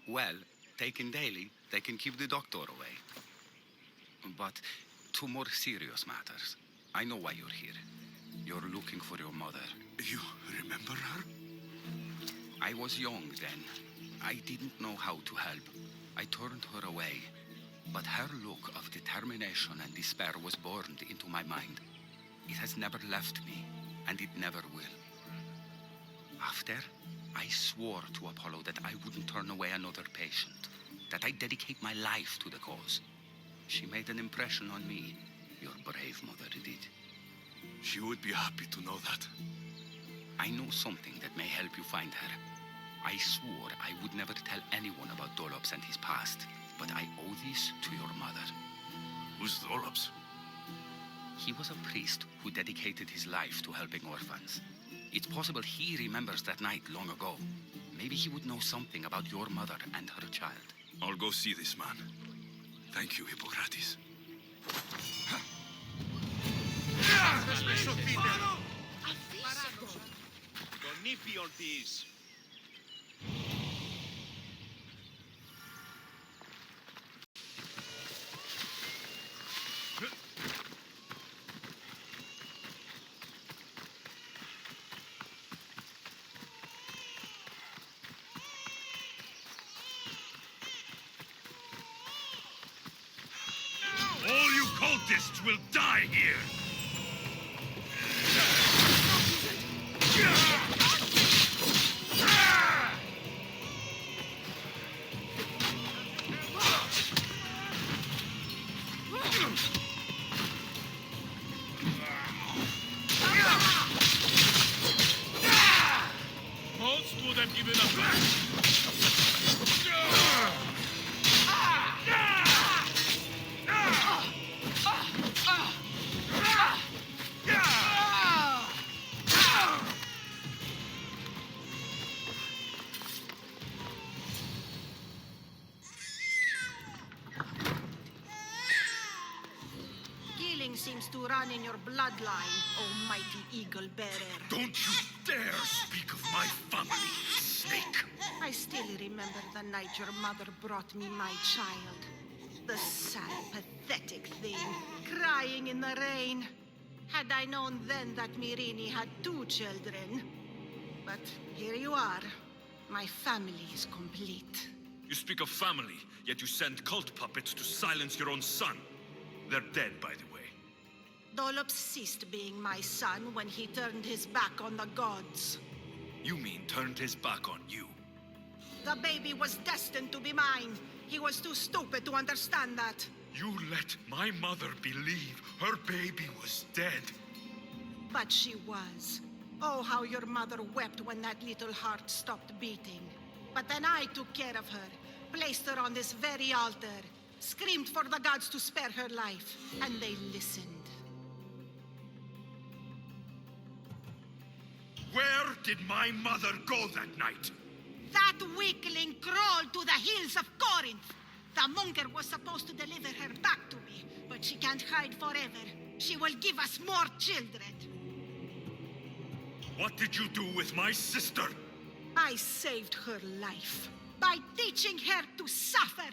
Well, taken daily, they can keep the doctor away. But to more serious matters. I know why you're here. You're looking for your mother. You remember her? I was young then. I didn't know how to help. I turned her away. But her look of determination and despair was burned into my mind. It has never left me, and it never will. After, I swore to Apollo that I wouldn't turn away another patient, that I'd dedicate my life to the cause. She made an impression on me. Your brave mother did. She would be happy to know that. I know something that may help you find her. I swore I would never tell anyone about Dolops and his past, but I owe this to your mother. Who's Dolops? He was a priest who dedicated his life to helping orphans. It's possible he remembers that night long ago. Maybe he would know something about your mother and her child. I'll go see this man. Thank you, Hippocrates. All you cultists will die here! Most would have given up. Seems to run in your bloodline, oh mighty eagle bearer. Don't you dare speak of my family, snake! I still remember the night your mother brought me my child. The sad, pathetic thing, crying in the rain. Had I known then that Myrrine had 2 children. But here you are. My family is complete. You speak of family, yet you send cult puppets to silence your own son. They're dead, by the way. Dolops ceased being my son when he turned his back on the gods. You mean turned his back on you? The baby was destined to be mine. He was too stupid to understand that. You let my mother believe her baby was dead. But she was. Oh, how your mother wept when that little heart stopped beating. But then I took care of her, placed her on this very altar, screamed for the gods to spare her life, and they listened. Where did my mother go that night? That weakling crawled to the hills of Corinth. The monker was supposed to deliver her back to me, but she can't hide forever. She will give us more children. What did you do with my sister? I saved her life by teaching her to suffer,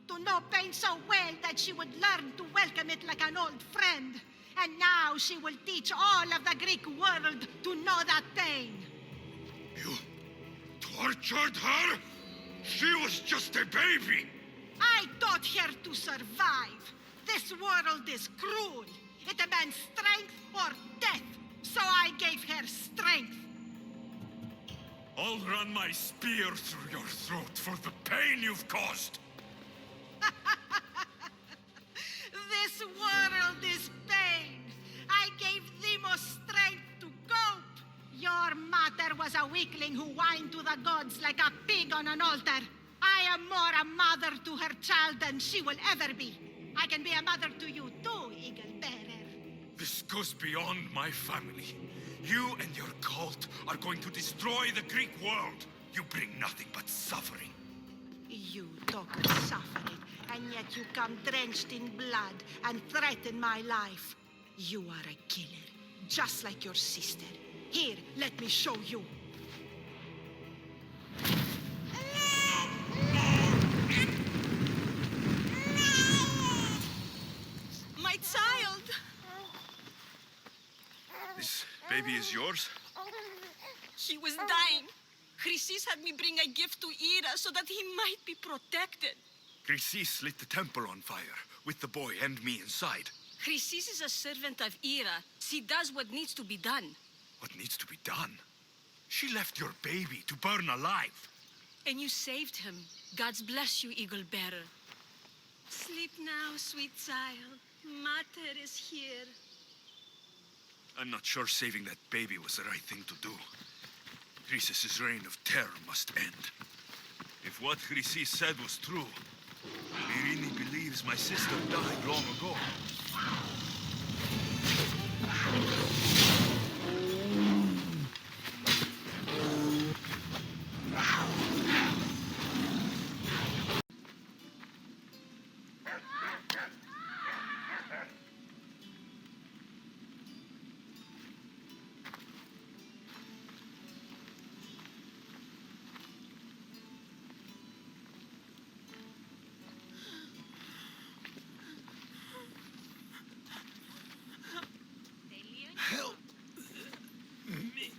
to know pain so well that she would learn to welcome it like an old friend. And now she will teach all of the Greek world to know that pain. You tortured her? She was just a baby. I taught her to survive. This world is cruel. It demands strength or death. So I gave her strength. I'll run my spear through your throat for the pain you've caused. This world is pain. I gave Demos strength to cope. Your mother was a weakling who whined to the gods like a pig on an altar. I am more a mother to her child than she will ever be. I can be a mother to you too, Eagle Bearer. This goes beyond my family. You and your cult are going to destroy the Greek world. You bring nothing but suffering. You talk of suffering, and yet you come drenched in blood and threaten my life. You are a killer, just like your sister. Here, let me show you. baby is yours? He was dying. Chrysis had me bring a gift to Ira so that he might be protected. Chrysis lit the temple on fire, with the boy and me inside. Chrysis is a servant of Ira. She does what needs to be done. What needs to be done? She left your baby to burn alive. And you saved him. God's bless you, Eagle Bearer. Sleep now, sweet child. Mater is here. I'm not sure saving that baby was the right thing to do. Chrysis' reign of terror must end. If what Chrysis said was true, Myrrine believes my sister died long ago. Help me.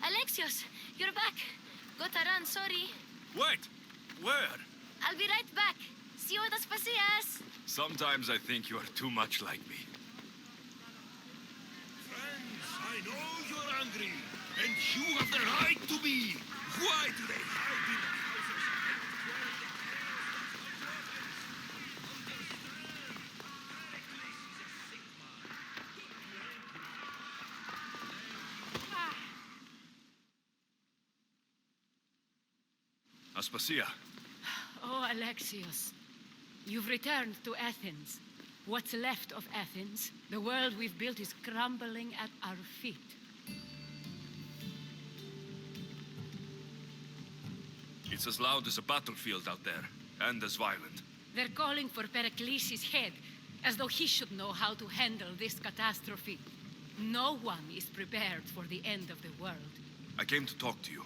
Alexios, you're back. Gotta run, sorry. Wait! Where? I'll be right back. See you at Aspasias. Sometimes I think you are too much like me. Friends, I know you're angry, and you have the right to be. Why do they hide in the Aspasia. Oh, Alexios. You've returned to Athens. What's left of Athens, the world we've built, is crumbling at our feet. It's as loud as a battlefield out there, and as violent. They're calling for Pericles' head, as though he should know how to handle this catastrophe. No one is prepared for the end of the world. I came to talk to you.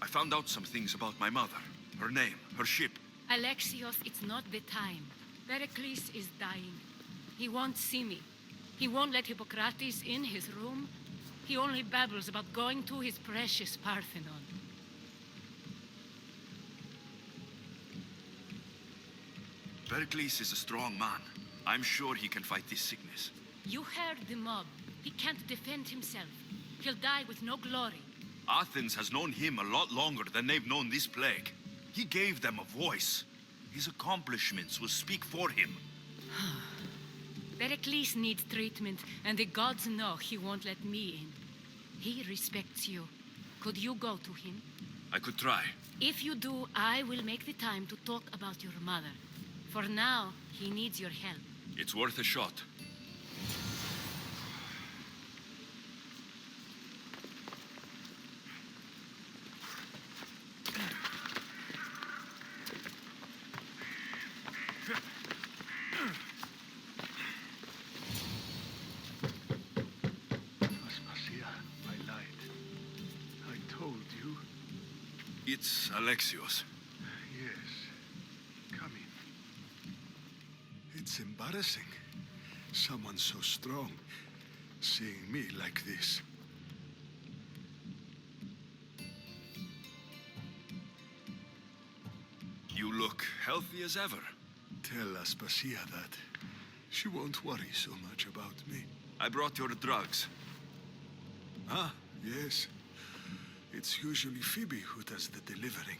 I found out some things about my mother. Her name, her ship. Alexios, it's not the time. Pericles is dying. He won't see me. He won't let Hippocrates in his room. He only babbles about going to his precious Parthenon. Pericles is a strong man. I'm sure he can fight this sickness. You heard the mob. He can't defend himself. He'll die with no glory. Athens has known him a lot longer than they've known this plague. He gave them a voice. His accomplishments will speak for him. Pericles needs treatment, and the gods know he won't let me in. He respects you. Could you go to him? I could try. If you do, I will make the time to talk about your mother. For now, he needs your help. It's worth a shot. It's Alexios. Yes. Come in. It's embarrassing. Someone so strong seeing me like this. You look healthy as ever. Tell Aspasia that. She won't worry so much about me. I brought your drugs. Ah, yes. It's usually Phoebe who does the delivering.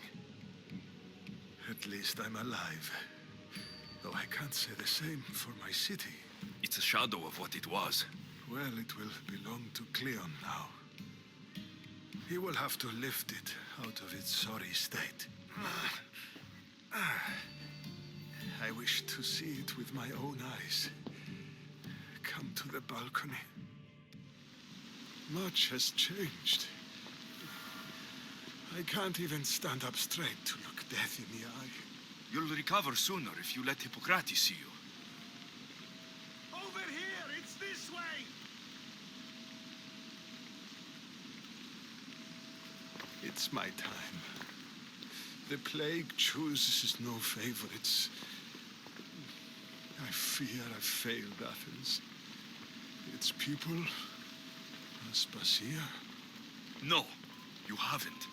At least I'm alive. Though I can't say the same for my city. It's a shadow of what it was. Well, it will belong to Cleon now. He will have to lift it out of its sorry state. I wish to see it with my own eyes. Come to the balcony. Much has changed. I can't even stand up straight to look death in the eye. You'll recover sooner if you let Hippocrates see you. Over here! It's this way! It's my time. The plague chooses no favorites. I fear I've failed Athens. Its people, Aspasia. No, you haven't.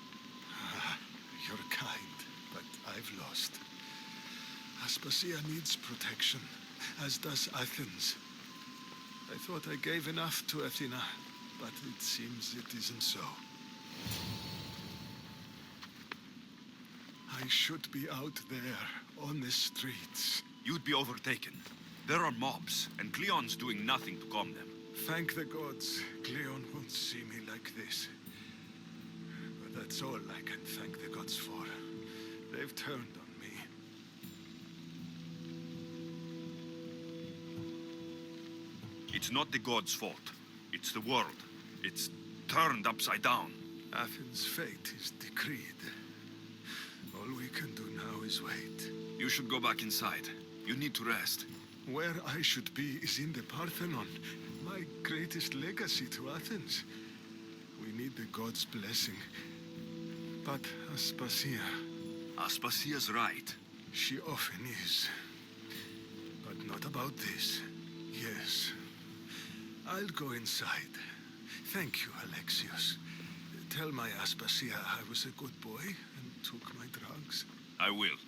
You're kind, but I've lost. Aspasia needs protection, as does Athens. I thought I gave enough to Athena, but it seems it isn't so. I should be out there, on the streets. You'd be overtaken. There are mobs, and Cleon's doing nothing to calm them. Thank the gods, Cleon won't see me like this. But that's all I can thank the gods for. They've turned on me. It's not the gods' fault. It's the world. It's turned upside down. Athens' fate is decreed. All we can do now is wait. You should go back inside. You need to rest. Where I should be is in the Parthenon, my greatest legacy to Athens. We need the gods' blessing. But Aspasia... Aspasia's right. She often is. But not about this. Yes. I'll go inside. Thank you, Alexios. Tell my Aspasia I was a good boy and took my drugs. I will.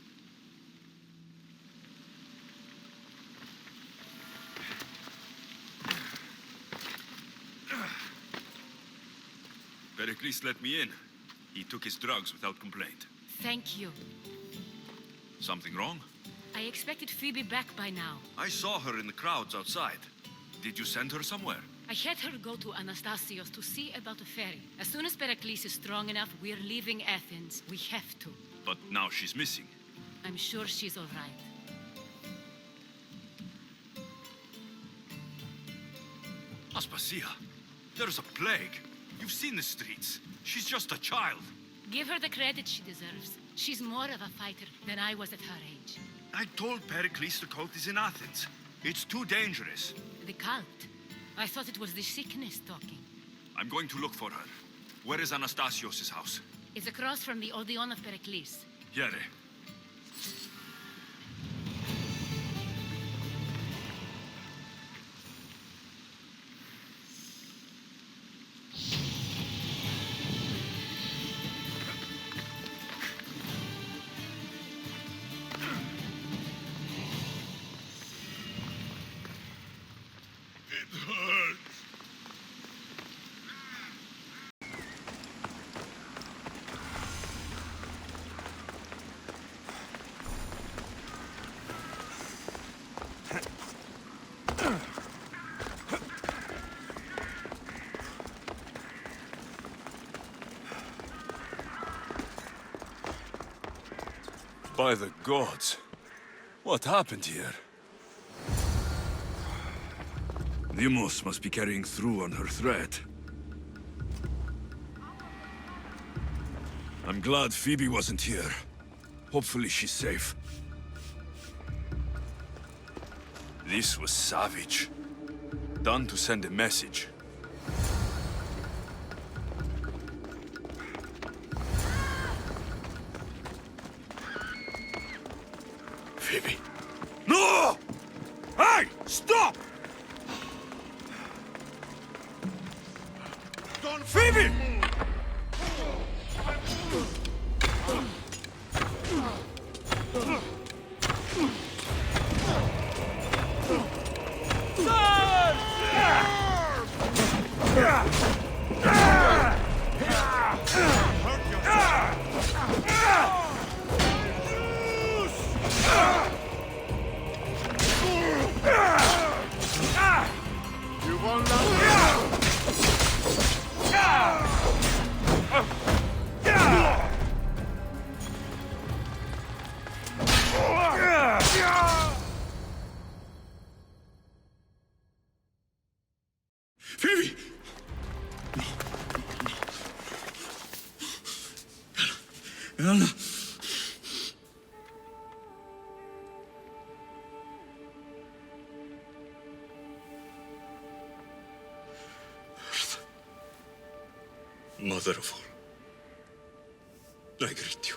Pericles let me in. He took his drugs without complaint. Thank you. Something wrong? I expected Phoebe back by now. I saw her in the crowds outside. Did you send her somewhere? I had her go to Anastasios to see about a ferry. As soon as Pericles is strong enough, we're leaving Athens. We have to. But now she's missing. I'm sure she's all right. Aspasia, there's a plague. You've seen the streets. She's just a child. Give her the credit she deserves. She's more of a fighter than I was at her age. I told Pericles the cult is in Athens. It's too dangerous. The cult? I thought it was the sickness talking. I'm going to look for her. Where is Anastasios' house? It's across from the Odeon of Pericles. Here. By the gods, what happened here? Deimos must be carrying through on her threat. I'm glad Phoebe wasn't here. Hopefully she's safe. This was savage. Done to send a message. Phoebe. No! Hey! Stop! Don't Phoebe! Sir! mother of all, I greet you.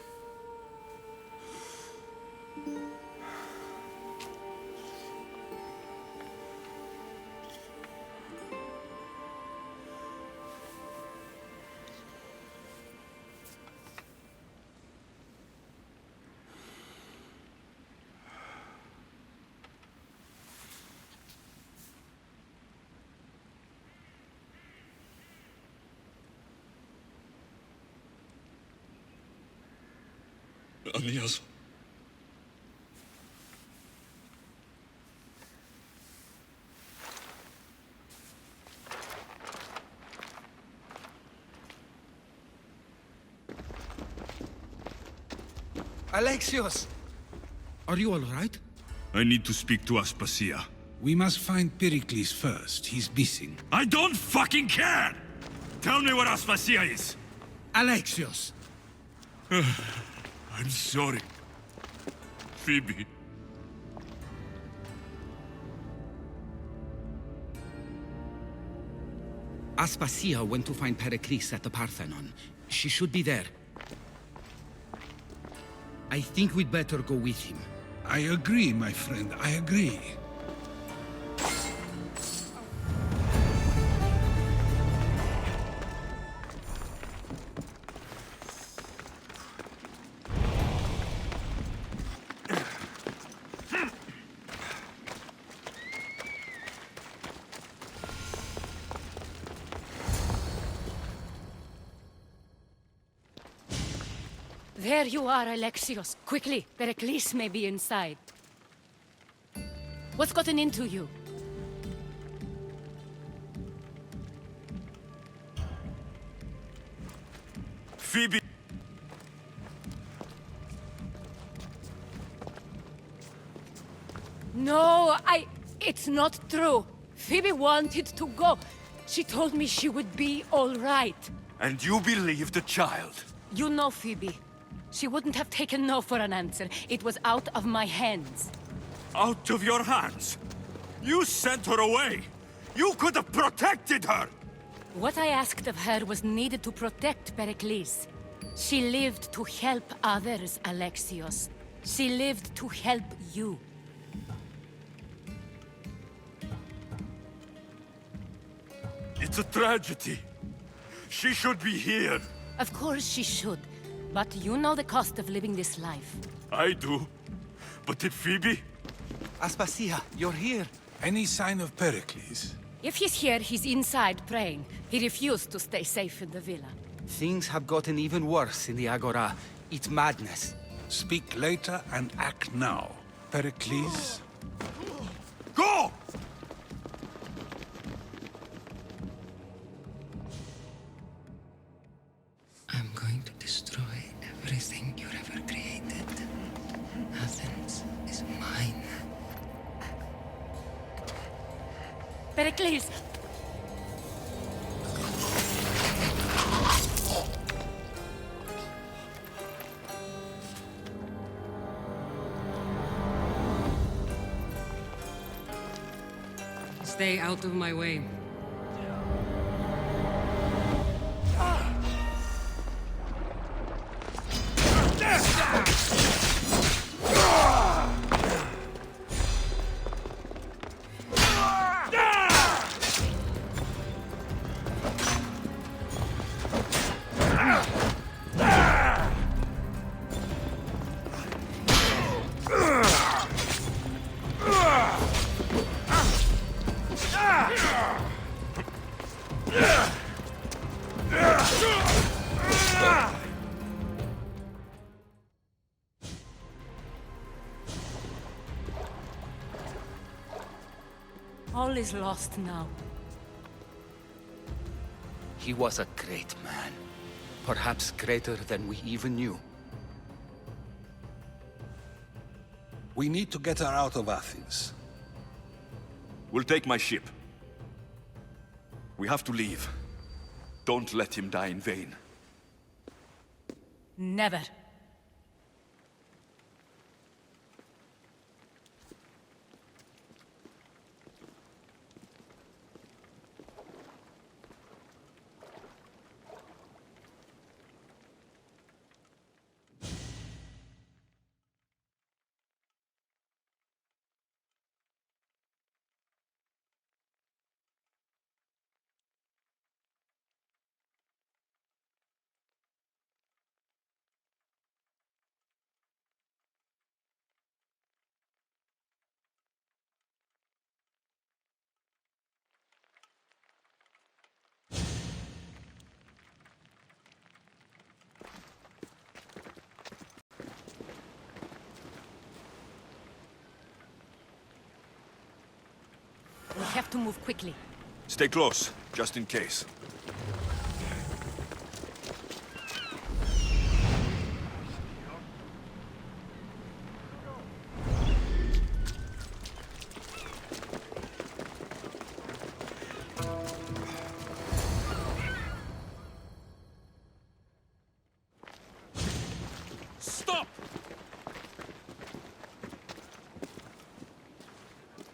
Aeneas. Alexios! Are you all right? I need to speak to Aspasia. We must find Pericles first. He's missing. I don't fucking care! Tell me where Aspasia is! Alexios! I'm sorry. Phoebe. Aspasia went to find Pericles at the Parthenon. She should be there. I think we'd better go with him. I agree, my friend. I agree. There you are, Alexios. Quickly, Pericles may be inside. What's gotten into you? Phoebe! No, it's not true. Phoebe wanted to go. She told me she would be all right. And you believe the child? You know Phoebe. She wouldn't have taken no for an answer. It was out of my hands. Out of your hands? You sent her away! You could have protected her! What I asked of her was needed to protect Pericles. She lived to help others, Alexios. She lived to help you. It's a tragedy. She should be here. Of course she should. But you know the cost of living this life. I do. But did Phoebe? Aspasia, you're here. Any sign of Pericles? If he's here, he's inside praying. He refused to stay safe in the villa. Things have gotten even worse in the Agora. It's madness. Speak later and act now. Pericles? Go! I'm going to destroy everything you've ever created. Athens is mine. Pericles! Stay out of my way. All is lost now. He was a great man. Perhaps greater than we even knew. We need to get her out of Athens. We'll take my ship. We have to leave. Don't let him die in vain. Never. We have to move quickly. Stay close, just in case. Stop!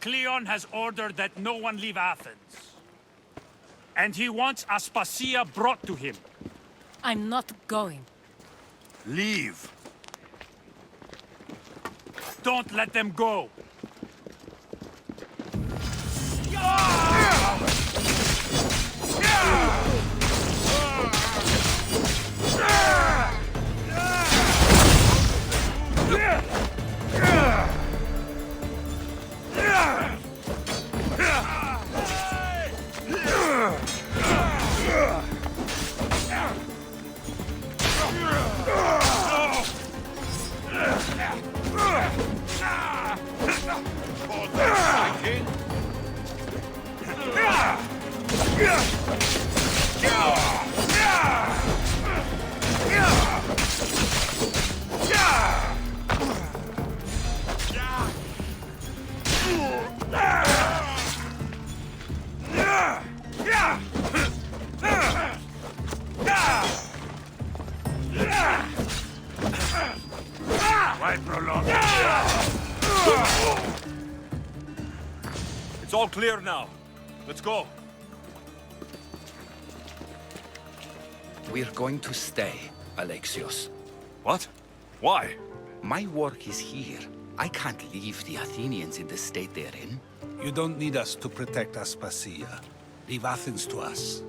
Cleon has ordered that no one leave Athens. And he wants Aspasia brought to him. I'm not going. Leave. Don't let them go. It's all clear now. Let's go. We're going to stay, Alexios. What? Why? My work is here. I can't leave the Athenians in the state they're in. You don't need us to protect Aspasia. Leave Athens to us.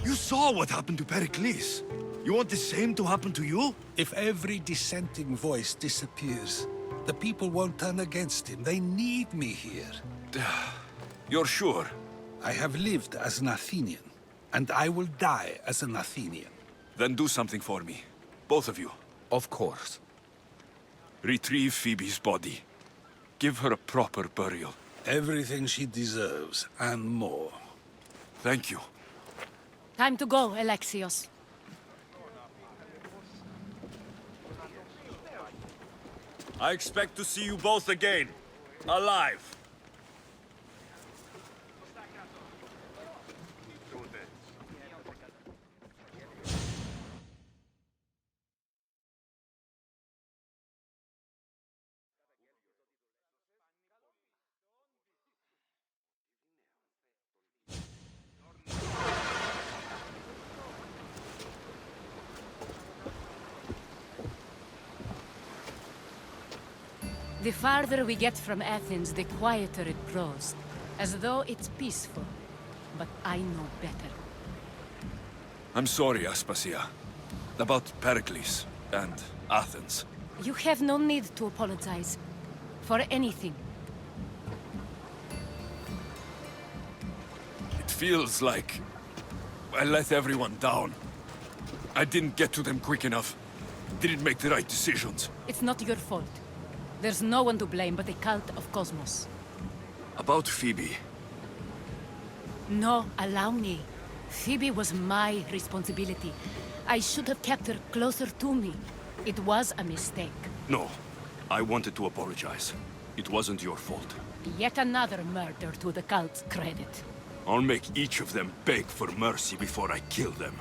You saw what happened to Pericles. You want the same to happen to you? If every dissenting voice disappears, the people won't turn against him. They need me here. You're sure? I have lived as an Athenian, and I will die as an Athenian. Then do something for me. Both of you. Of course. Retrieve Phoebe's body. Give her a proper burial. Everything she deserves, and more. Thank you. Time to go, Alexios. I expect to see you both again. Alive. The farther we get from Athens, the quieter it grows. As though it's peaceful. But I know better. I'm sorry, Aspasia. About Pericles and Athens. You have no need to apologize. For anything. It feels like I let everyone down. I didn't get to them quick enough. Didn't make the right decisions. It's not your fault. There's no one to blame but the cult of Cosmos. About Phoebe. No, allow me. Phoebe was my responsibility. I should have kept her closer to me. It was a mistake. No. I wanted to apologize. It wasn't your fault. Yet another murder to the cult's credit. I'll make each of them beg for mercy before I kill them.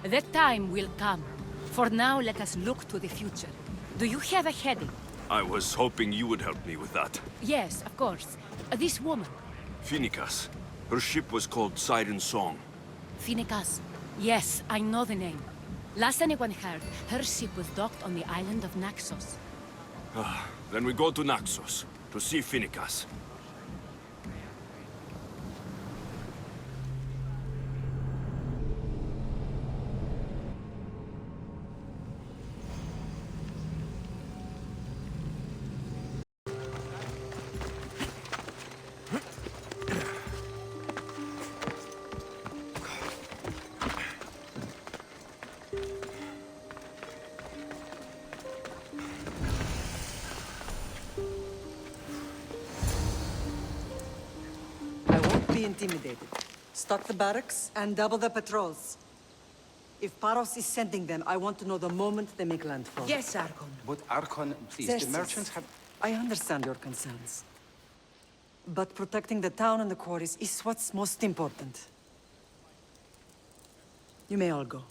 That time will come. For now, let us look to the future. Do you have a heading? I was hoping you would help me with that. Yes, of course. This woman. Phoenicas. Her ship was called Siren Song. Phoenicas. Yes, I know the name. Last anyone heard, her ship was docked on the island of Naxos. Then we go to Naxos, to see Phoenicas. intimidated. Stock the barracks and double the patrols. If Paros is sending them, I want to know the moment they make landfall. Yes, Archon. But Archon, please, Yes, the merchants have... I understand your concerns. But protecting the town and the quarries is what's most important. You may all go.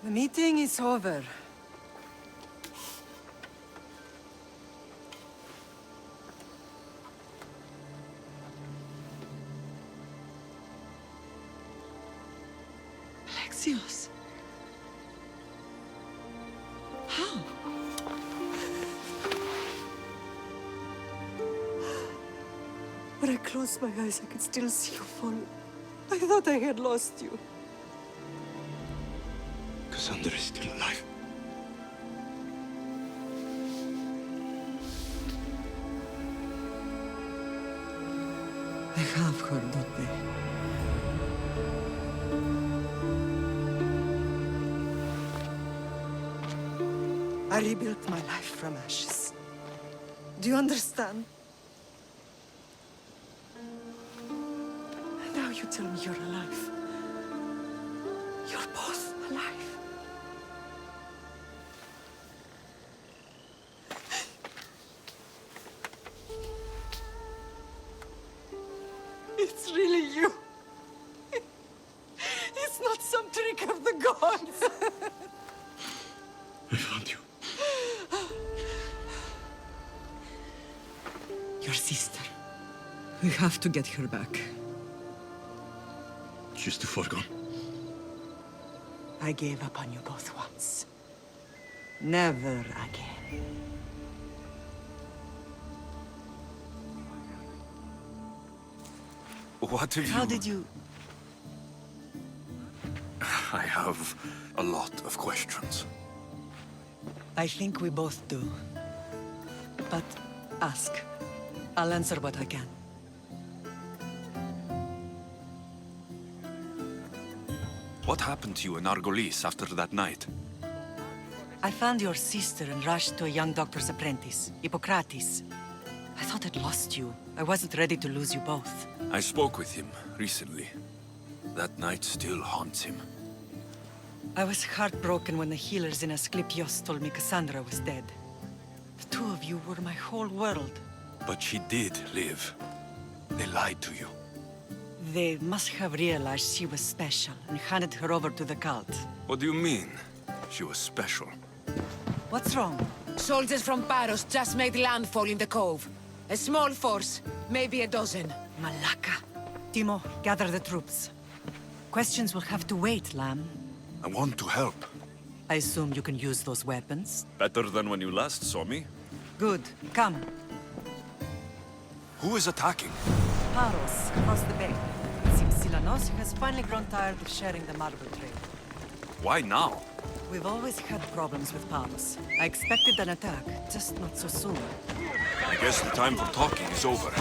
The meeting is over. Alexios. How? When I closed my eyes, I could still see you fall. I thought I had lost you. Kasandra is still alive. They have her, don't they? I rebuilt my life from ashes. Do you understand? Now you tell me you're alive. You're both alive. It's really you. It's not some trick of the gods. I found you. Your sister. We have to get her back. She's too far gone. I gave up on you both once. Never again. What have you... How did you... I have a lot of questions. I think we both do. But ask. I'll answer what I can. What happened to you in Argolis after that night? I found your sister and rushed to a young doctor's apprentice, Hippocrates. I thought I'd lost you. I wasn't ready to lose you both. I spoke with him recently. That night still haunts him. I was heartbroken when the healers in Asclepios told me Kasandra was dead. The two of you were my whole world. But she did live. They lied to you. They must have realized she was special and handed her over to the cult. What do you mean? She was special. What's wrong? Soldiers from Paros just made landfall in the cove. A small force, maybe a dozen. Malaka. Timo, gather the troops. Questions will have to wait, Lamb. I want to help. I assume you can use those weapons? Better than when you last saw me. Good. Come. Who is attacking? Paros, across the bay. It seems Silanos has finally grown tired of sharing the marble trade. Why now? We've always had problems with Paros. I expected an attack, just not so soon. I guess the time for talking is over.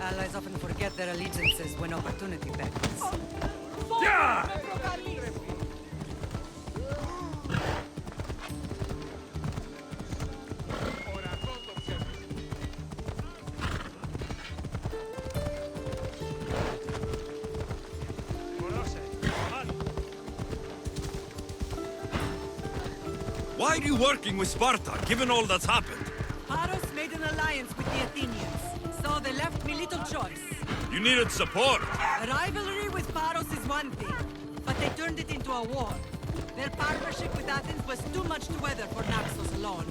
Allies often forget their allegiances when opportunity beckons. Yeah! Why are you working with Sparta, given all that's happened? Paros made an alliance with the Athenians, so they left me little choice. You needed support. A rivalry with Paros is one thing, but they turned it into a war. Their partnership with Athens was too much to weather for Naxos alone.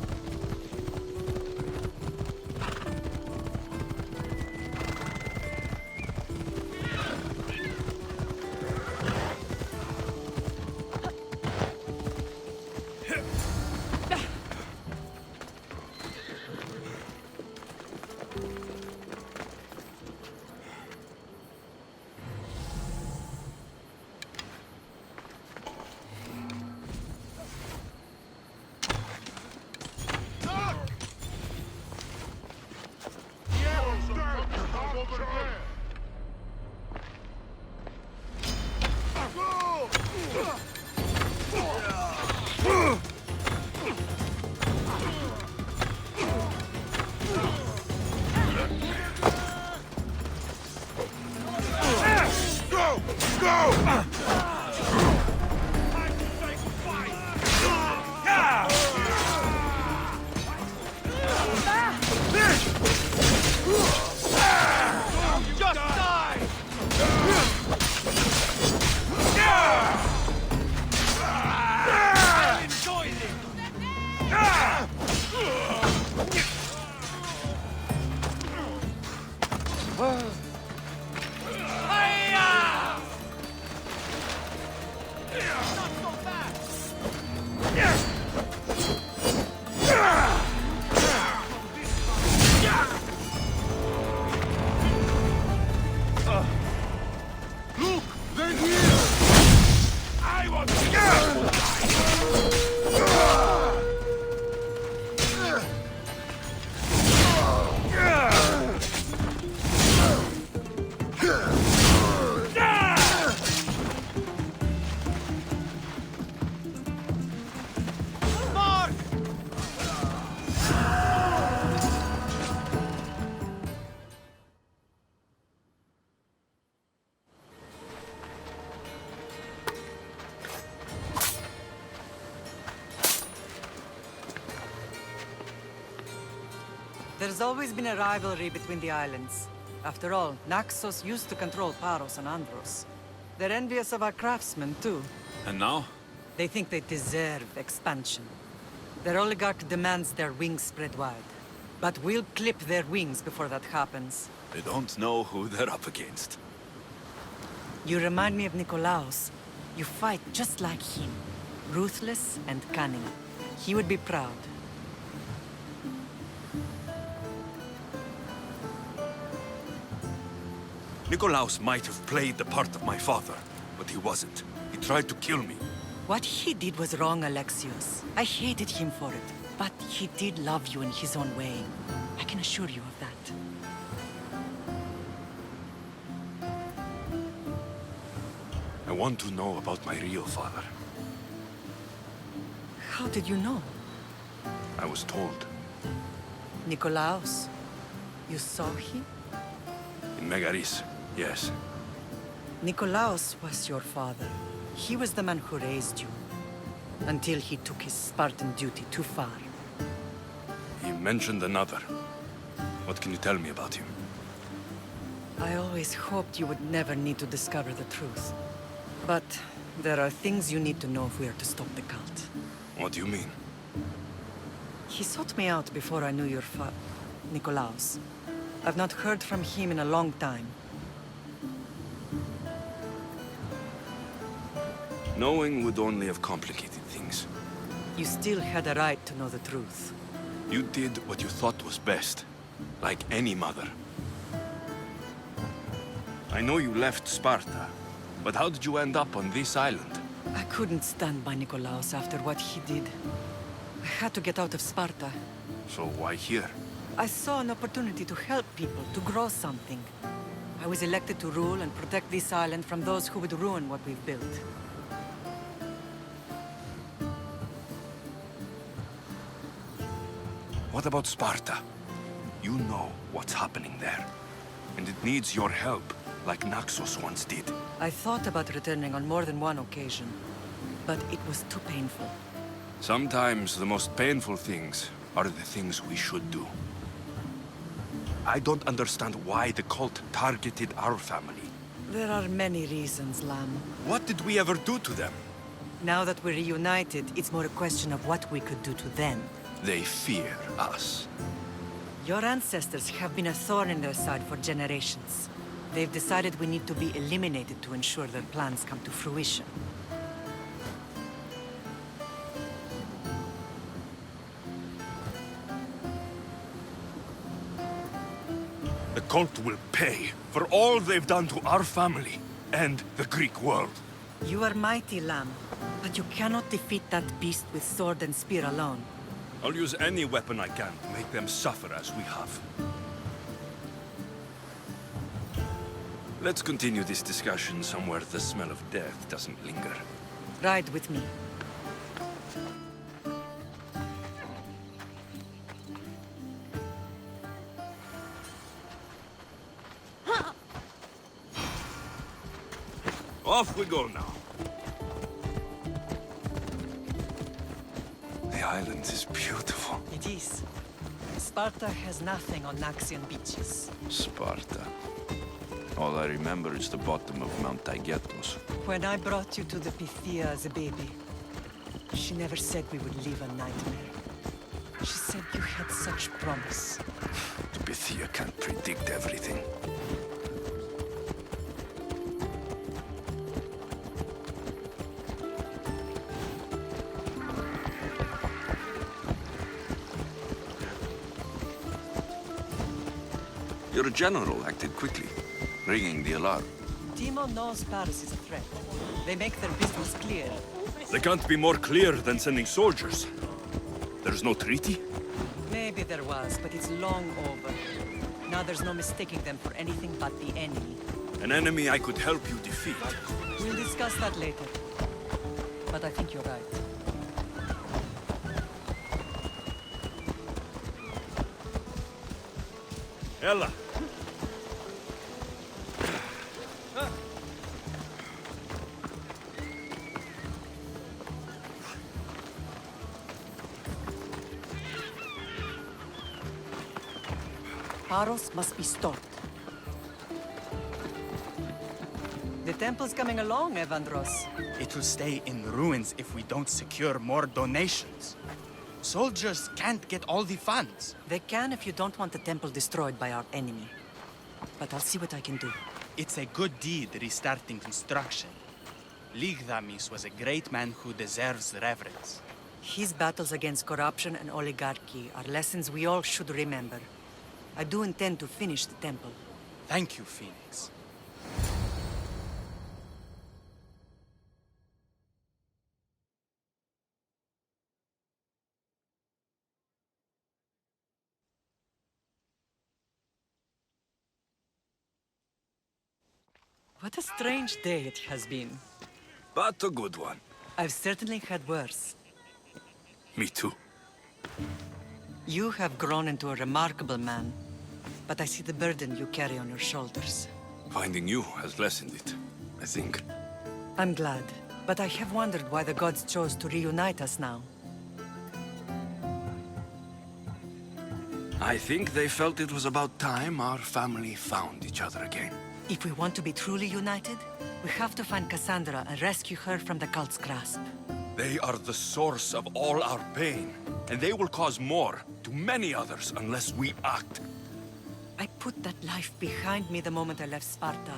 Look! They're here! I want There's always been a rivalry between the islands. After all, Naxos used to control Paros and Andros. They're envious of our craftsmen, too. And now? They think they deserve expansion. Their oligarch demands their wings spread wide. But we'll clip their wings before that happens. They don't know who they're up against. You remind me of Nikolaos. You fight just like him. Ruthless and cunning. He would be proud. Nikolaos might have played the part of my father, but he wasn't. He tried to kill me. What he did was wrong, Alexios. I hated him for it. But he did love you in his own way. I can assure you of that. I want to know about my real father. How did you know? I was told. Nikolaos. You saw him? In Megaris, yes. Nikolaos was your father. He was the man who raised you. Until he took his Spartan duty too far. He mentioned another. What can you tell me about him? I always hoped you would never need to discover the truth. But there are things you need to know if we are to stop the cult. What do you mean? He sought me out before I knew your Nikolaos. I've not heard from him in a long time. Knowing would only have complicated things. You still had a right to know the truth. You did what you thought was best, like any mother. I know you left Sparta, but how did you end up on this island? I couldn't stand by Nikolaos after what he did. I had to get out of Sparta. So why here? I saw an opportunity to help people, to grow something. I was elected to rule and protect this island from those who would ruin what we've built. What about Sparta? You know what's happening there. And it needs your help, like Naxos once did. I thought about returning on more than one occasion, but it was too painful. Sometimes the most painful things are the things we should do. I don't understand why the cult targeted our family. There are many reasons, Lam. What did we ever do to them? Now that we're reunited, it's more a question of what we could do to them. They fear us. Your ancestors have been a thorn in their side for generations. They've decided we need to be eliminated to ensure their plans come to fruition. The cult will pay for all they've done to our family and the Greek world. You are mighty, Lam, but you cannot defeat that beast with sword and spear alone. I'll use any weapon I can to make them suffer as we have. Let's continue this discussion somewhere the smell of death doesn't linger. Ride with me. Off we go now. The island is beautiful. It is. Sparta has nothing on Naxian beaches. Sparta. All I remember is the bottom of Mount Taygetos. When I brought you to the Pythia as a baby, she never said we would live a nightmare. She said you had such promise. The Pythia can't predict everything. Your general acted quickly, ringing the alarm. Timo knows Paris is a threat. They make their business clear. They can't be more clear than sending soldiers. There's no treaty? Maybe there was, but it's long over. Now there's no mistaking them for anything but the enemy. An enemy I could help you defeat. We'll discuss that later. But I think you're right. Ella! Paros must be stopped. The temple's coming along, Evandros. It will stay in ruins if we don't secure more donations. Soldiers can't get all the funds. They can if you don't want the temple destroyed by our enemy. But I'll see what I can do. It's a good deed restarting construction. Ligdamis was a great man who deserves reverence. His battles against corruption and oligarchy are lessons we all should remember. I do intend to finish the temple. Thank you, Phoenix. What a strange day it has been. But a good one. I've certainly had worse. Me too. You have grown into a remarkable man, but I see the burden you carry on your shoulders. Finding you has lessened it, I think. I'm glad, but I have wondered why the gods chose to reunite us now. I think they felt it was about time our family found each other again. If we want to be truly united, we have to find Kasandra and rescue her from the cult's grasp. They are the source of all our pain, and they will cause more to many others unless we act. I put that life behind me the moment I left Sparta.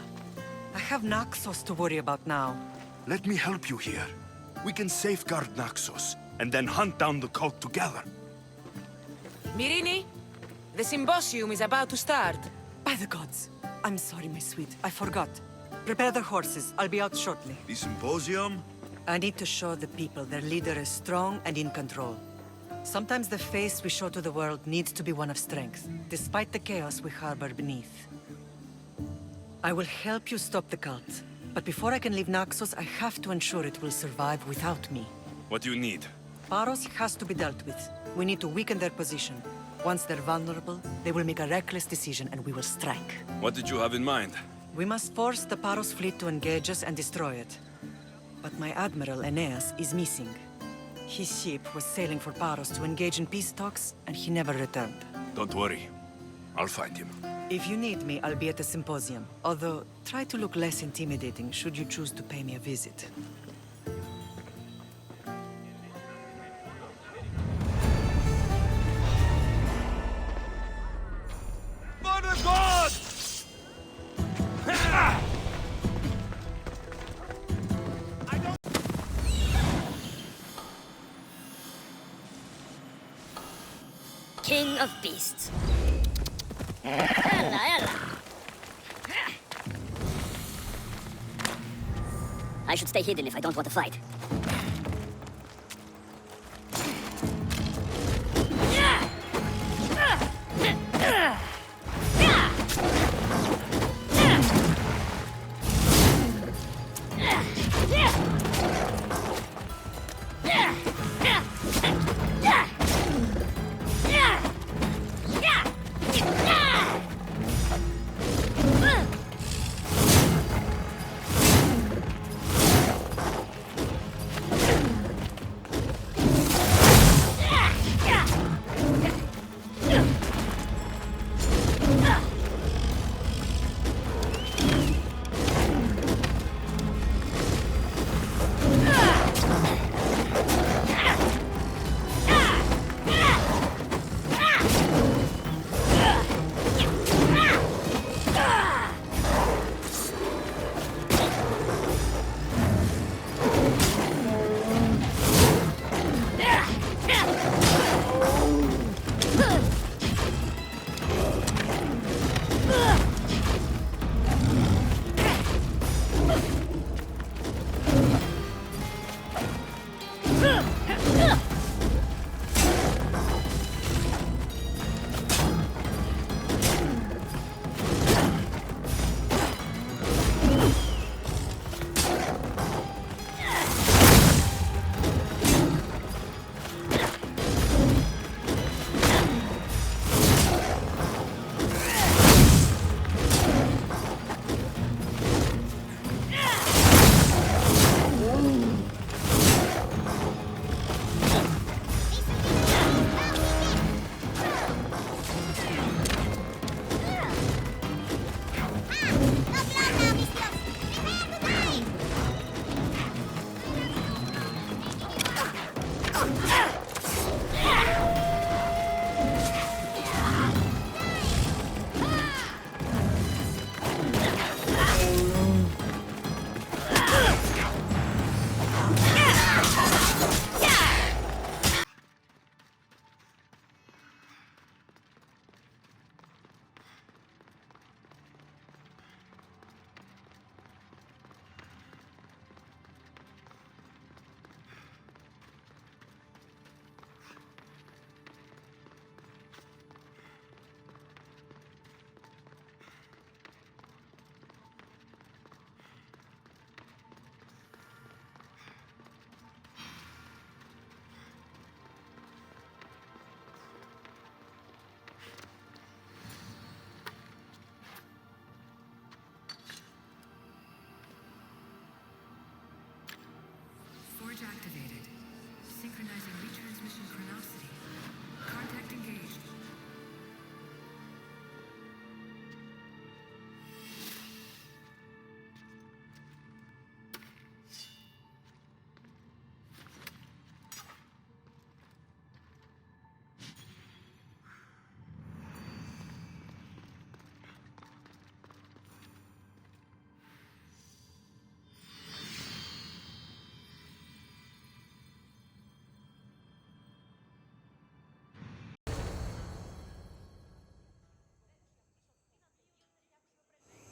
I have Naxos to worry about now. Let me help you here. We can safeguard Naxos, and then hunt down the cult together. Myrrine, the symposium is about to start. By the gods. I'm sorry, my sweet. I forgot. Prepare the horses. I'll be out shortly. The symposium? I need to show the people their leader is strong and in control. Sometimes the face we show to the world needs to be one of strength, despite the chaos we harbor beneath. I will help you stop the cult, but before I can leave Naxos, I have to ensure it will survive without me. What do you need? Paros has to be dealt with. We need to weaken their position. Once they're vulnerable, they will make a reckless decision and we will strike. What did you have in mind? We must force the Paros fleet to engage us and destroy it. But my admiral, Aeneas, is missing. His ship was sailing for Paros to engage in peace talks, and he never returned. Don't worry. I'll find him. If you need me, I'll be at the symposium. Although, try to look less intimidating should you choose to pay me a visit. For the gods! King of beasts. Ella. I should stay hidden if I don't want to fight. Switch activated. Synchronizing retransmission chronicity. Contact engaged.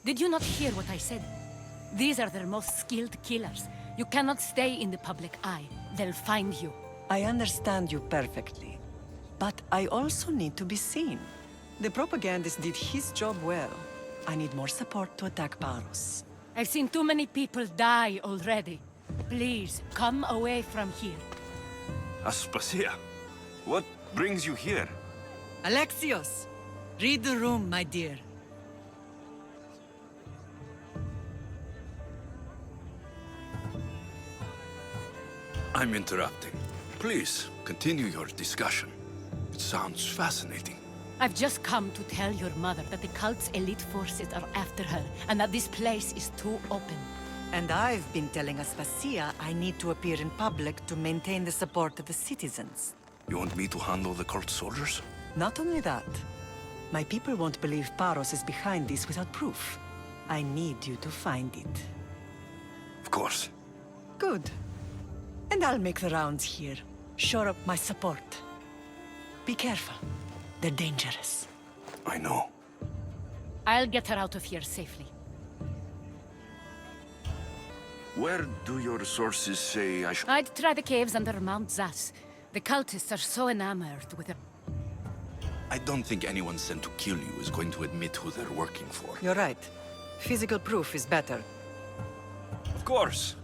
Did you not hear what I said? These are their most skilled killers. You cannot stay in the public eye. They'll find you. I understand you perfectly. But I also need to be seen. The propagandist did his job well. I need more support to attack Paros. I've seen too many people die already. Please, come away from here. Aspasia, what brings you here? Alexios! Read the room, my dear. I'm interrupting. Please, continue your discussion. It sounds fascinating. I've just come to tell your mother that the cult's elite forces are after her, and that this place is too open. And I've been telling Aspasia I need to appear in public to maintain the support of the citizens. You want me to handle the cult soldiers? Not only that, my people won't believe Paros is behind this without proof. I need you to find it. Of course. Good. And I'll make the rounds here. Shore up my support. Be careful. They're dangerous. I know. I'll get her out of here safely. Where do your sources say I should... I'd try the caves under Mount Zas. The cultists are so enamored with her. I don't think anyone sent to kill you is going to admit who they're working for. You're right. Physical proof is better. Of course.